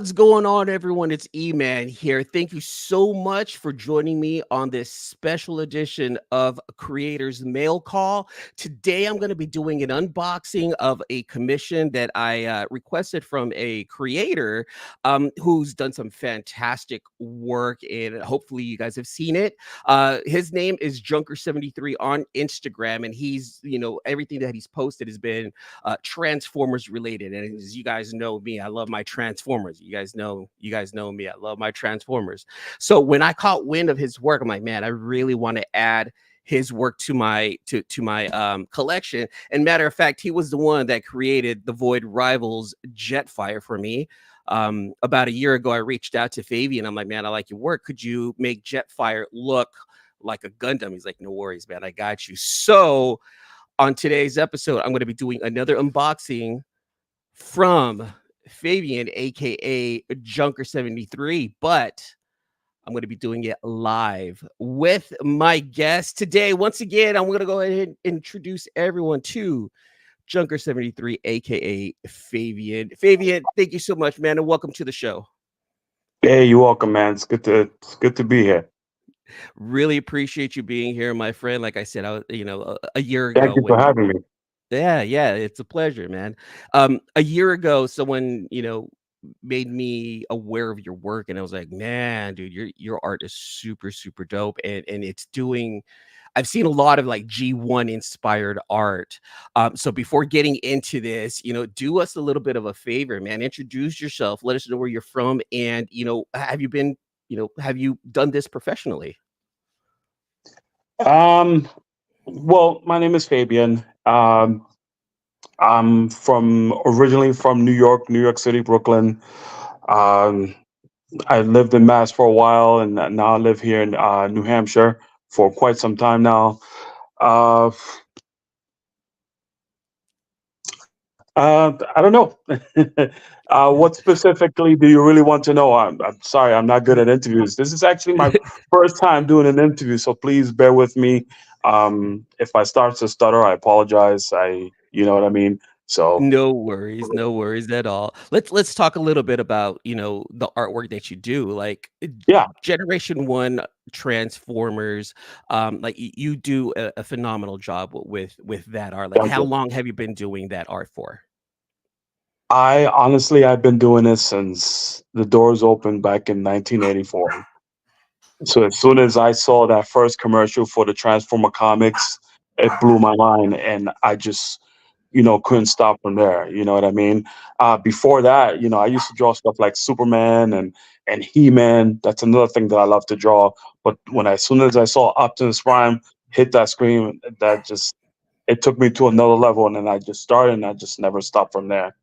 What's going on, everyone? It's Eman here. Thank you so much for joining me on this special edition of Creators Mail Call. Today, I'm going to be doing an unboxing of a commission that I requested from a creator who's done some fantastic work, and hopefully, you guys have seen it. His name is Junker73 on Instagram, and everything that he's posted has been Transformers related. And as you guys know me, I love my Transformers. You guys know me. I love my Transformers. So when I caught wind of his work, I'm like, man, I really want to add his work to my collection. And matter of fact, he was the one that created the Void Rivals Jetfire for me. About a year ago, I reached out to Fabian. I'm like, man, I like your work. Could you make Jetfire look like a Gundam? He's like, no worries, man. I got you. So on today's episode, I'm going to be doing another unboxing from Fabian, aka Junker73, but I'm going to be doing it live with my guest today. Once again, I'm going to go ahead and introduce everyone to Junker73, aka Fabian. Fabian, thank you so much, man, and welcome to the show. Hey, you're welcome, man. It's good to be here. Really appreciate you being here, my friend. Like I said, a year Thank ago you for when having me. yeah, it's a pleasure, man. A year ago, someone, made me aware of your work, and I was like, man, dude, your art is super, super dope. And it's doing I've seen a lot of like G1 inspired art. So before getting into this, do us a little bit of a favor, man. Introduce yourself, let us know where you're from, and have you done this professionally? Um, well, my name is Fabian. I'm originally from New York, New York City, Brooklyn. Um, I lived in Mass for a while, and now I live here in New Hampshire for quite some time now. Uh, I don't know. What specifically do you really want to know? I'm sorry, I'm not good at interviews. This is actually my first time doing an interview, so please bear with me. If I start to stutter, I apologize. You know what I mean. So No worries at all. Let's talk a little bit about, the artwork that you do. Like yeah, Generation 1 Transformers, like you do a phenomenal job with that art. Like thank how you. long have you been doing that art for? I've been doing this since the doors opened back in 1984. So as soon as I saw that first commercial for the Transformer comics, it blew my mind, and I just, couldn't stop from there. You know what I mean? Before that, I used to draw stuff like Superman and He-Man. That's another thing that I love to draw. But as soon as I saw Optimus Prime hit that screen, that just it took me to another level, and then I just started, and I just never stopped from there.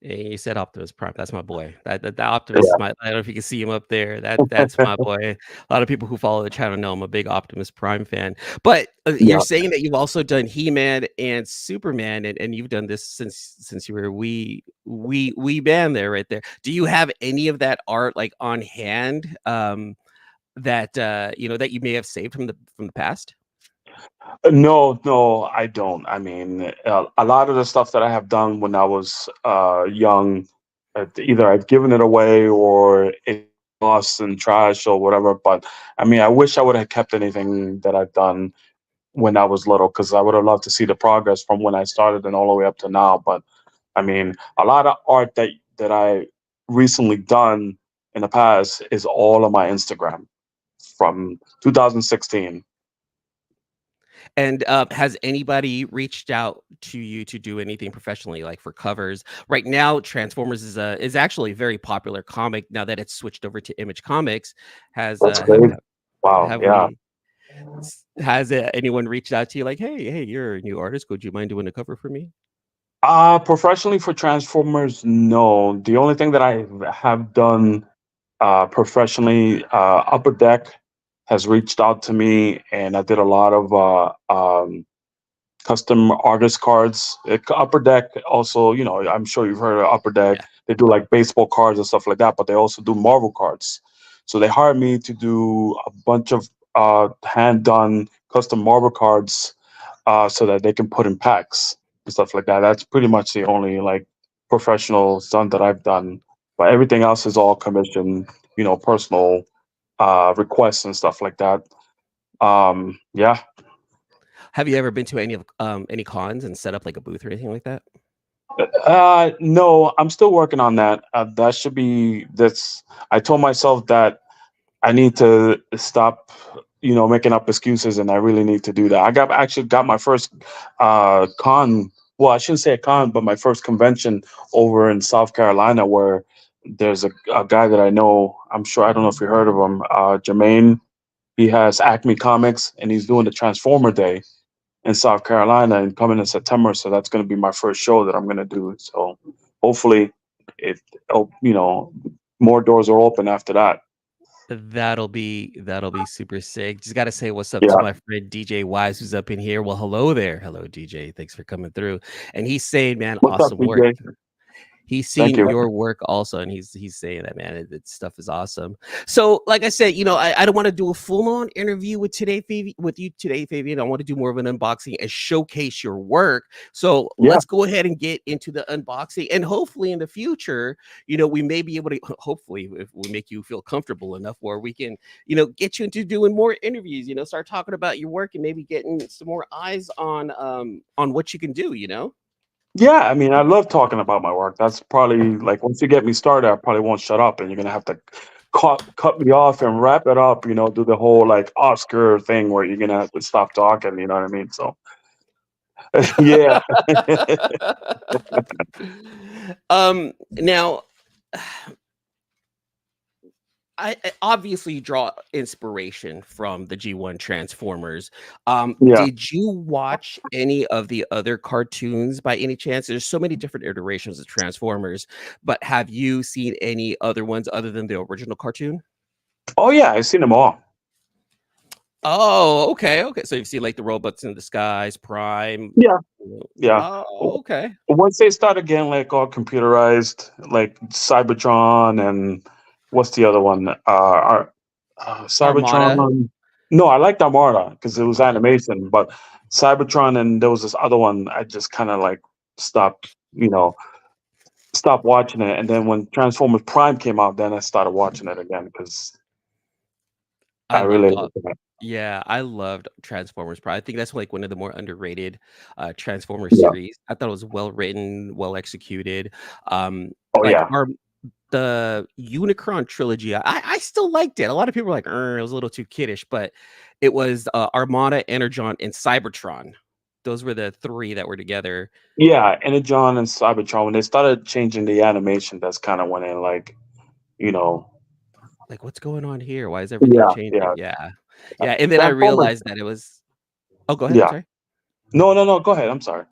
Hey, you said Optimus Prime. That's my boy. That the Optimus is Yeah, my. I don't know if you can see him up there. That's my boy. A lot of people who follow the channel know I'm a big Optimus Prime fan. But you're yeah. saying that you've also done He-Man and Superman, and you've done this since you were a wee man there, right there. Do you have any of that art like on hand? That that you may have saved from the past? No, no, I don't. I mean, a lot of the stuff that I have done when I was young, either I've given it away or it's lost in trash or whatever. But I mean, I wish I would have kept anything that I've done when I was little, because I would have loved to see the progress from when I started and all the way up to now. But I mean, a lot of art that I recently done in the past is all on my Instagram from 2016. And, has anybody reached out to you to do anything professionally, like for covers? Right now, Transformers is actually a very popular comic now that it's switched over to Image Comics. Has, That's crazy. Wow. have Yeah. we has, anyone reached out to you like, "Hey, you're a new artist. Would you mind doing a cover for me?" Professionally for Transformers, no. The only thing that I have done professionally, Upper Deck has reached out to me, and I did a lot of custom artist cards. Upper Deck also, I'm sure you've heard of Upper Deck. Yeah. They do like baseball cards and stuff like that, but they also do Marvel cards. So they hired me to do a bunch of hand done custom Marvel cards so that they can put in packs and stuff like that. That's pretty much the only like professional stunt that I've done. but everything else is all commission, personal requests and stuff like that. Yeah. Have you ever been to any cons and set up like a booth or anything like that? No, I'm still working on that. That should be that's. I told myself that I need to stop, making up excuses, and I really need to do that. I actually got my first con. Well, I shouldn't say a con, but my first convention over in South Carolina, where there's a guy that I know. I'm sure I don't know if you heard of him, Jermaine. He has Acme Comics, and he's doing the Transformer Day in South Carolina and coming in September. So that's going to be my first show that I'm going to do. So hopefully, it, more doors are open after that. That'll be super sick. Just gotta say what's up to Yeah. my friend DJ Wise, who's up in here. Well, hello there. Hello, DJ. Thanks for coming through. And he's saying, man, What's up, awesome work. DJ? He's Thank seen you. your work also, and he's saying that, man, it stuff is awesome. So, like I said, I don't want to do a full on interview with you today, Fabian. I want to do more of an unboxing and showcase your work. So Yeah. let's go ahead and get into the unboxing, and hopefully in the future, we may be able to. Hopefully, if we make you feel comfortable enough, where we can, get you into doing more interviews. Start talking about your work and maybe getting some more eyes on what you can do. Yeah, I mean, I love talking about my work. That's probably like once you get me started, I probably won't shut up, and you're gonna have to cut me off and wrap it up. Do the whole like Oscar thing where you're gonna have to stop talking. You know what I mean? So, yeah, Now, I obviously draw inspiration from the G1 Transformers. yeah. Did you watch any of the other cartoons by any chance? There's so many different iterations of Transformers, but have you seen any other ones other than the original cartoon? Oh yeah, I've seen them all. Oh, okay, okay. So you've seen like the Robots in Disguise, Prime. Yeah, yeah. Oh, okay. Once they start again, like all computerized, like Cybertron and what's the other one? Armada. Cybertron. No, I liked Armada because it was Okay. animation, but Cybertron and there was this other one. I just kind of like stopped, stopped watching it. And then when Transformers Prime came out, then I started watching it again because I I really loved liked it. Yeah, I loved Transformers Prime. I think that's like one of the more underrated Transformer Yeah. series. I thought it was well written, well executed. Oh Like yeah. the Unicron trilogy, I still liked it. A lot of people were like, it was a little too kiddish, but it was Armada, Energon, and Cybertron. Those were the three that were together. Yeah, Energon and Cybertron, when they started changing the animation, that's kind of when it like, you know, Like, what's going on here? Why is everything yeah, changing? yeah. Yeah. Yeah. And then I Transformers, realized that it was, oh, go ahead. I'm yeah. sorry. No, no, no. Go ahead. I'm sorry.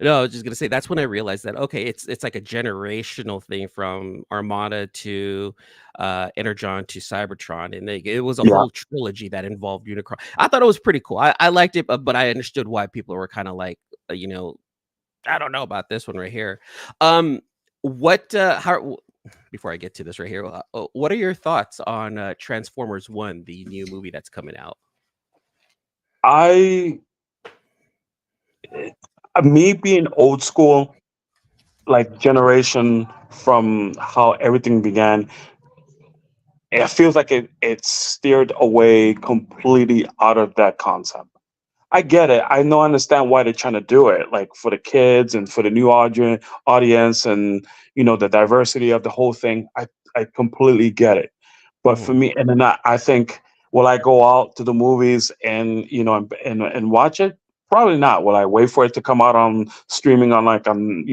No, I was just gonna say that's when I realized that okay, it's like a generational thing from Armada to Energon to Cybertron, and it was a Yeah. whole trilogy that involved Unicron. I thought it was pretty cool. I liked it, but I understood why people were kind of like, I don't know about this one right here. What how before I get to this right here, what are your thoughts on Transformers One, the new movie that's coming out? I, me being old school, like generation from how everything began, it feels like it steered away completely out of that concept. I get it. I understand why they're trying to do it, like for the kids and for the new audience, and the diversity of the whole thing. I completely get it. But for Mhm. me, and then I think, will I go out to the movies and and watch it? Probably not. Will I wait for it to come out on streaming on like on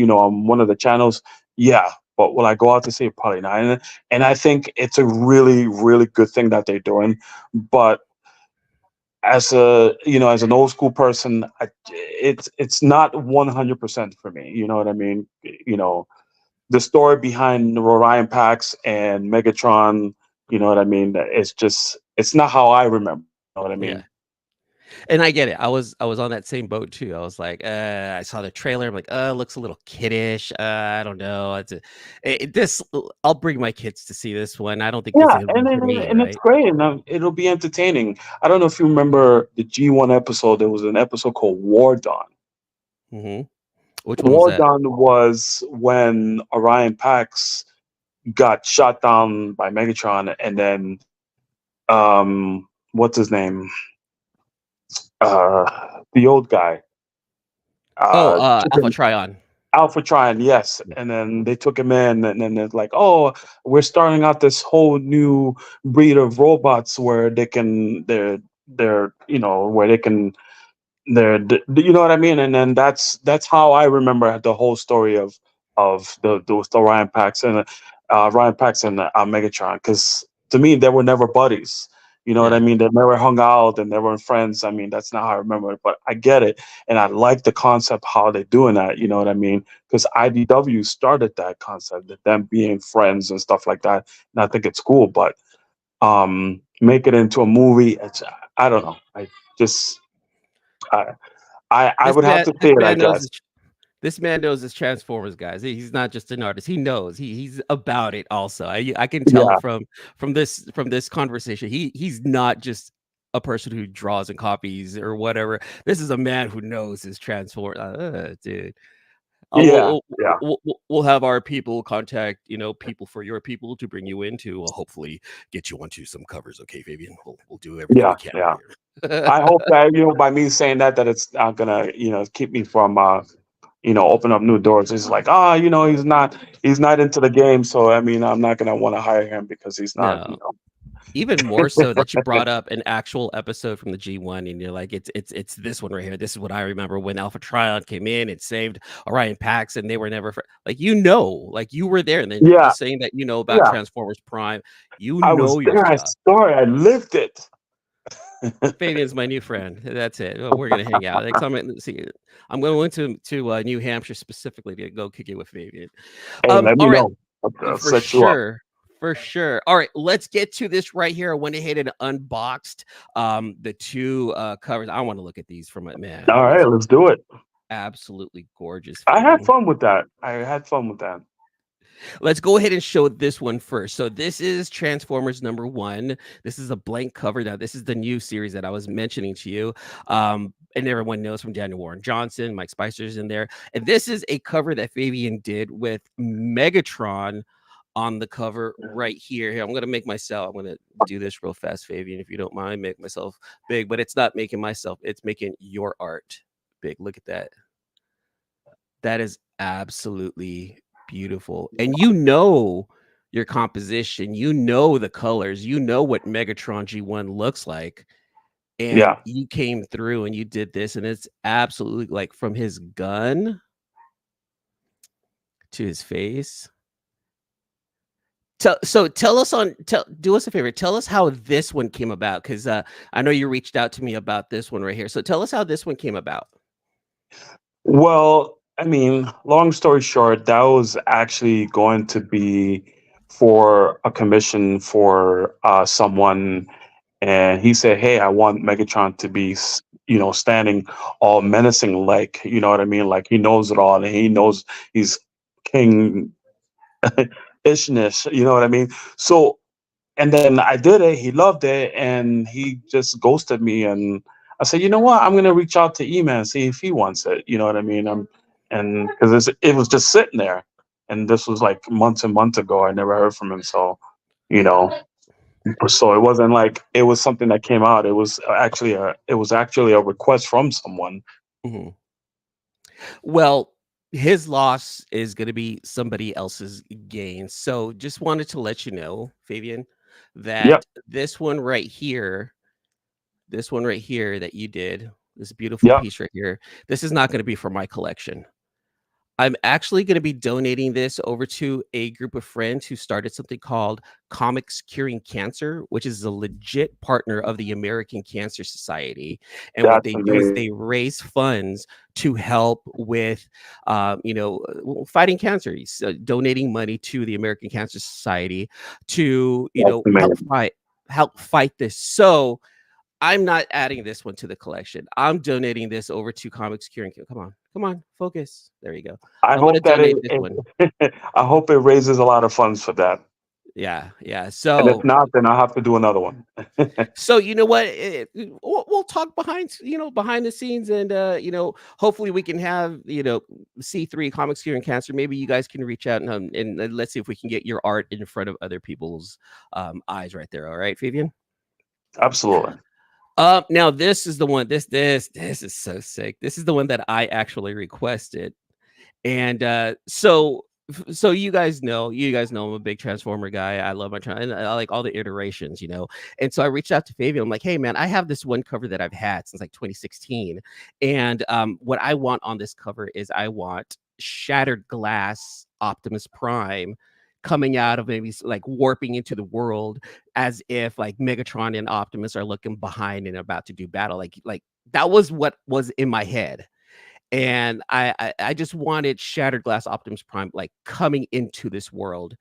one of the channels? Yeah. But will I go out to see it? Probably not. And I think it's a really, really good thing that they're doing. But as an old school person, it's not 100% for me. You know what I mean? The story behind Orion Pax and Megatron. You know what I mean? It's not how I remember. You know what I Yeah. mean? And I get it. I was on that same boat too. I was like, I saw the trailer. I'm like, looks a little kiddish. I don't know. This. I'll bring my kids to see this one. I don't think this Yeah, is gonna and be for and, me, and it's right? great, and it'll be entertaining. I don't know if you remember the G1 episode. There was an episode called War Dawn. Hmm. Which one was War that? Dawn was when Orion Pax got shot down by Megatron, and then what's his name? The old guy, Oh, Alpha Chicken Trion. Alpha Trion, yes. And then they took him in, and then it's like, oh, we're starting out this whole new breed of robots where they're where they can you know what I mean? And then that's how I remember the whole story of the Ryan Pax and Megatron. Because to me, they were never buddies. You know what I Yeah. mean? They never hung out and they weren't friends. I mean, that's not how I remember it, but I get it, and I like the concept how they're doing that. You know what I mean? Because IDW started that concept, of them being friends and stuff like that, and I think it's cool. But make it into a movie, I don't know. I just I, I This would have man, to this see it, I man knows guess. his, this man knows his Transformers, guys. He's not just an artist. He knows. He's about it. Also, I can tell Yeah, from this conversation. He's not just a person who draws and copies or whatever. This is a man who knows his Transformers. Dude. yeah, yeah, We'll have our people contact people for your people to bring you in to hopefully get you onto some covers. Okay, Fabian, we'll do everything yeah, we can yeah. here. I hope that by me saying that it's not gonna keep me from open up new doors. It's like he's not into the game, so I mean I'm not gonna want to hire him because he's not. No. Even more so that you brought up an actual episode from the G1 and you're like, it's this one right here. This is what I remember when Alpha Trion came in and saved Orion Pax and they were never like like you were there. And then you're Yeah, just saying that you know about yeah. Transformers Prime. You I was know your there. I stuff. saw it. I lived it. Fabian's my new friend. That's it. We're gonna hang out. Next time I'm going to New Hampshire specifically to go kick it with Fabian. Hey, let All me right. know. I'll For set you up. sure. For sure. All right, let's get to this right here. I went ahead and unboxed the two covers. I want to look at these from it, man. All right, These are let's do it. absolutely gorgeous, I had Fabian. fun with that. I had fun with that. Let's go ahead and show this one first. So this is Transformers #1. This is a blank cover. Now, this is the new series that I was mentioning to you. And everyone knows from Daniel Warren Johnson, Mike Spicer's in there. And this is a cover that Fabian did with Megatron on the cover right here. Here, I'm gonna do this real fast, Fabian, if you don't mind, make myself big, but it's not making myself, it's making your art big. Look at that. That is absolutely beautiful. And your composition, the colors, what Megatron G1 looks like. And Yeah, you came through and you did this, and it's absolutely like from his gun to his face. Do us a favor. Tell us how this one came about, because I know you reached out to me about this one right here. So tell us how this one came about. well, I mean, long story short, that was actually going to be for a commission for someone, and he said, "Hey, I want Megatron to be, standing all menacing, like you know what I mean, like he knows it all, and he knows he's King Ishnish, you know what I mean." So, and then I did it. He loved it, and he just ghosted me. And I said, you know what? I'm gonna reach out to Eman and see if he wants it. You know what I mean? And because it was just sitting there, and this was like months and months ago. I never heard from him, so you know. So it wasn't like it was something that came out. It was actually a request from someone. Mhm. Well, his loss is going to be somebody else's gain. So just wanted to let you know, Fabian, Yep, that this one right here that you did, this beautiful yep, piece right here, this is not going to be for my collection. I'm actually going to be donating this over to a group of friends who started something called Comics Curing Cancer, which is a legit partner of the American Cancer Society. And what that's they do is amazing. they raise funds to help with, fighting cancer, donating money to the American Cancer Society to, That's amazing. help fight this. So I'm not adding this one to the collection. I'm donating this over to Comics Curing. Come on, focus. There you go. I I'm gonna hope that donate this one. I hope it raises a lot of funds for that. Yeah, yeah. And if So not, then I'll have to do another one. so you know what? We'll talk behind the scenes, and hopefully we can have C3 Comics here in Cancer. Maybe you guys can reach out and let's see if we can get your art in front of other people's eyes right there. All right, Fabian. Absolutely. Now this is the one. This is so sick. This is the one that I actually requested. And so you guys know I'm a big Transformer guy. I love and I like all the iterations. And so I reached out to Fabian. I'm like, hey man, I have this one cover that I've had since like 2016. And what I want on this cover is I want Shattered Glass Optimus Prime coming out of maybe like warping into the world as if like Megatron and Optimus are looking behind and about to do battle. Like that was what was in my head. And I just wanted Shattered Glass Optimus Prime like coming into this world,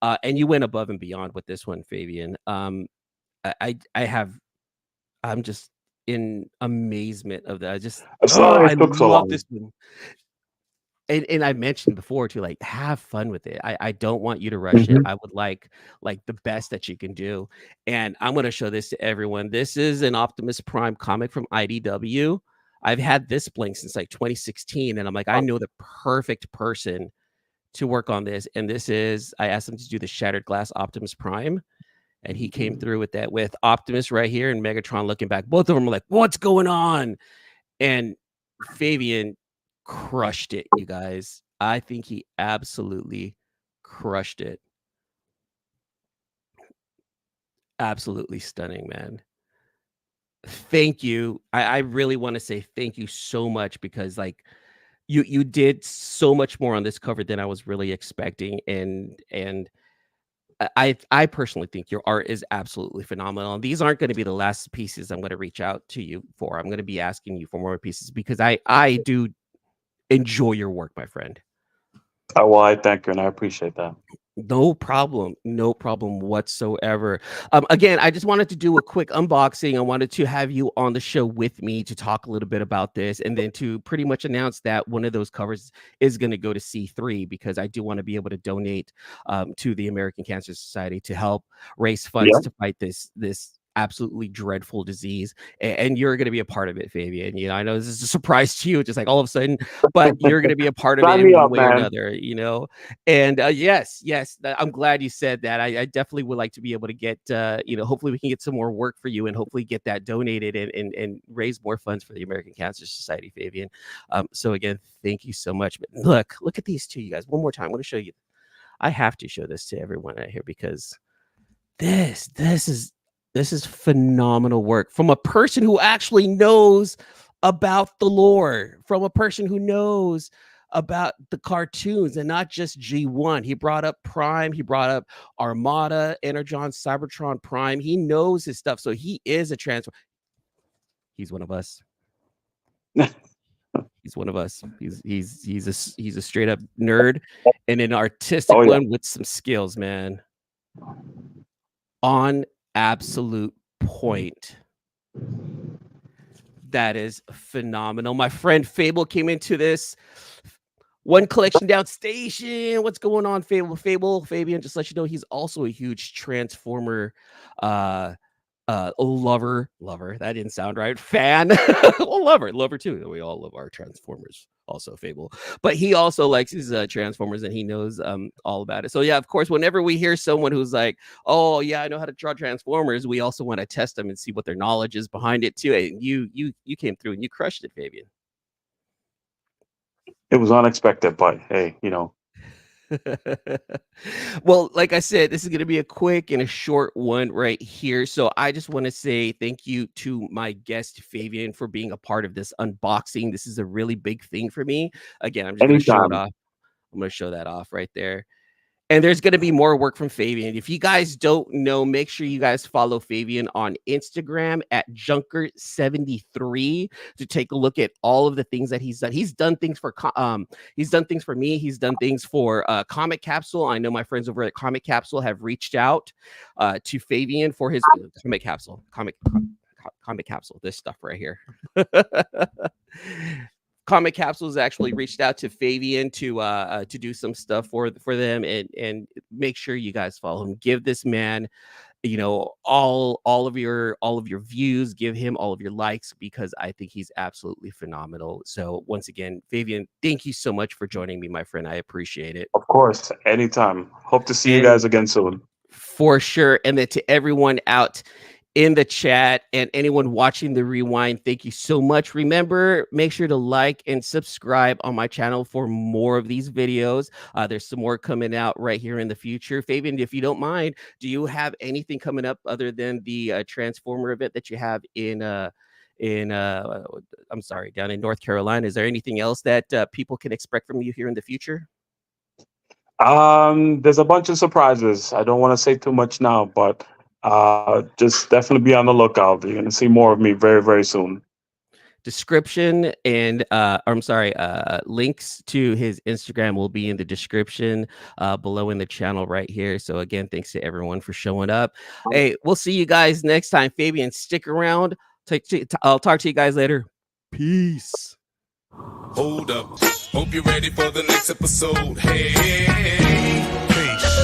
and you went above and beyond with this one, Fabian. I'm just in amazement of that. I'm sorry I it took so love long. this one. And I mentioned before too, like have fun with it. I don't want you to rush it. Hmm. I would like the best that you can do. And I'm gonna show this to everyone. This is an Optimus Prime comic from IDW. I've had this blank since like 2016, and I'm like, I know the perfect person to work on this. And I asked him to do the Shattered Glass Optimus Prime, and he came through with that with Optimus right here and Megatron looking back. Both of them are like, what's going on? And Fabian crushed it, you guys. I think he absolutely crushed it. Absolutely stunning, man. Thank you. I really want to say thank you so much because like you did so much more on this cover than I was really expecting. And I personally think your art is absolutely phenomenal. These aren't going to be the last pieces I'm going to reach out to you for. I'm going to be asking you for more pieces because I do enjoy your work, my friend. Oh, well, I thank you, and I appreciate that. No problem. No problem whatsoever. Again, I just wanted to do a quick unboxing. I wanted to have you on the show with me to talk a little bit about this and then to pretty much announce that one of those covers is going to go to C3 because I do want to be able to donate to the American Cancer Society to help raise funds Yeah. to fight this absolutely dreadful disease. And you're going to be a part of it, Fabian. I know this is a surprise to you, just like all of a sudden, but you're going to be a part of it Sign in me one up, way or man. another. And yes, I'm glad you said that. I definitely would like to be able to get, hopefully we can get some more work for you and hopefully get that donated and raise more funds for the American Cancer Society, Fabian. So again, thank you so much. But look at these two, you guys. One more time, I'm going to show you. I have to show this to everyone out here because this this is this is phenomenal work from a person who actually knows about the lore, from a person who knows about the cartoons and not just G1. He brought up Prime, he brought up Armada, Energon, Cybertron Prime. He knows his stuff. So he is a transfer. He's one of us. He's one of us. He's a straight up nerd and an artistic Oh yeah. one with some skills, man. On absolute point. That is phenomenal. My friend Fable came into this one collection down station. What's going on, Fable? Fabian, just let you know he's also a huge Transformer uh lover. That didn't sound right. Fan. Well, lover too. We all love our Transformers. Also, Fable, but he also likes his Transformers, and he knows all about it. So yeah, of course, whenever we hear someone who's like, "Oh yeah, I know how to draw Transformers," we also want to test them and see what their knowledge is behind it too. And you came through and you crushed it, Fabian. It was unexpected, but hey, Well, like I said, this is going to be a quick and a short one right here. So I just want to say thank you to my guest, Fabian, for being a part of this unboxing. This is a really big thing for me. Again, I'm just going to show it anytime. off. I'm going to show that off right there. And there's going to be more work from Fabian. If you guys don't know, make sure you guys follow Fabian on Instagram at Junker73 to take a look at all of the things that he's done. He's done things for he's done things for me. He's done things for Comic Capsule. I know my friends over at Comic Capsule have reached out to Fabian for his Comic Capsule, this stuff right here. Comic Capsules actually reached out to Fabian to do some stuff for them, and make sure you guys follow him. Give this man, you know, all of your views, give him all of your likes, because I think he's absolutely phenomenal. So once again, Fabian, thank you so much for joining me, my friend. I appreciate it. Of course, anytime. Hope to see you And guys again soon. for sure. And then to everyone out in the chat and anyone watching the rewind, thank you so much. Remember, make sure to like and subscribe on my channel for more of these videos. There's some more coming out right here in the future. Fabian, if you don't mind, do you have anything coming up other than the Transformer event that you have I'm sorry, down in North Carolina? Is there anything else that people can expect from you here in the future? There's a bunch of surprises. I don't want to say too much now, but just definitely be on the lookout. You're going to see more of me very, very soon. Description and links to his Instagram will be in the description below in the channel right here. So again, thanks to everyone for showing up. Hey, we'll see you guys next time. Fabian, stick around. I'll talk to you guys later. Peace. Hold up. Hope you're ready for the next episode. Hey, peace.